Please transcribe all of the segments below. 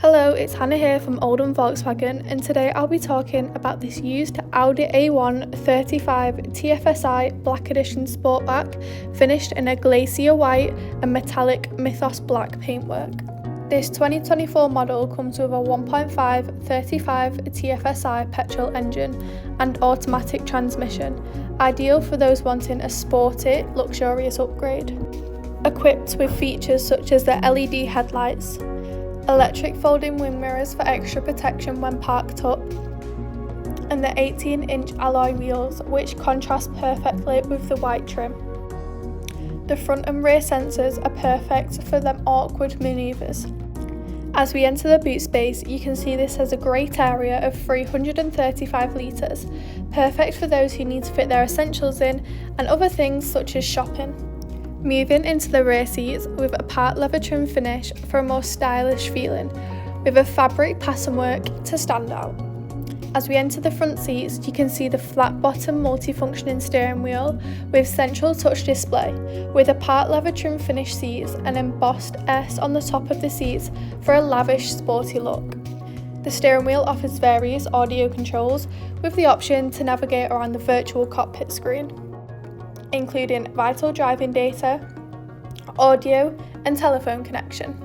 Hello, it's Hannah here from Oldham Volkswagen, and today I'll be talking about this used Audi A1 35 TFSI Black Edition Sportback finished in a Glacier white and metallic Mythos black paintwork. This 2024 model comes with a 1.5 35 TFSI petrol engine and automatic transmission, ideal for those wanting a sporty, luxurious upgrade. Equipped with features such as the LED headlights, electric folding wing mirrors for extra protection when parked up, and the 18-inch alloy wheels which contrast perfectly with the white trim. The front and rear sensors are perfect for them awkward manoeuvres. As we enter the boot space, you can see this has a great area of 335 litres, perfect for those who need to fit their essentials in and other things such as shopping. Moving into the rear seats with a part leather trim finish for a more stylish feeling, with a fabric patternwork to stand out. As we enter the front seats, you can see the flat bottom multifunctioning steering wheel with central touch display, with a part leather trim finish seats and embossed S on the top of the seats for a lavish sporty look. The steering wheel offers various audio controls with the option to navigate around the virtual cockpit screen, including vital driving data, audio and telephone connection.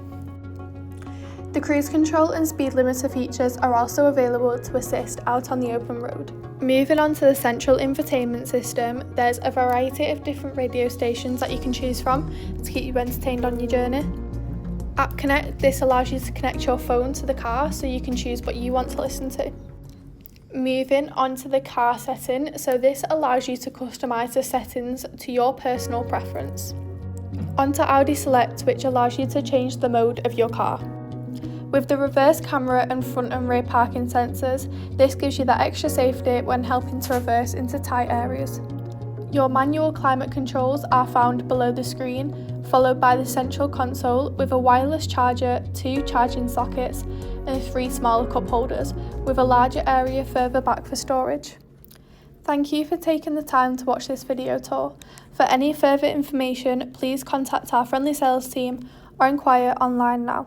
The cruise control and speed limiter features are also available to assist out on the open road. Moving on to the central infotainment system, there's a variety of different radio stations that you can choose from to keep you entertained on your journey. App Connect, this allows you to connect your phone to the car so you can choose what you want to listen to. Moving on to the car setting, so this allows you to customise the settings to your personal preference. Onto Audi Select, which allows you to change the mode of your car. With the reverse camera and front and rear parking sensors, this gives you that extra safety when helping to reverse into tight areas. Your manual climate controls are found below the screen, followed by the central console with a wireless charger, 2 charging sockets, and 3 smaller cup holders, with a larger area further back for storage. Thank you for taking the time to watch this video tour. For any further information, please contact our friendly sales team or inquire online now.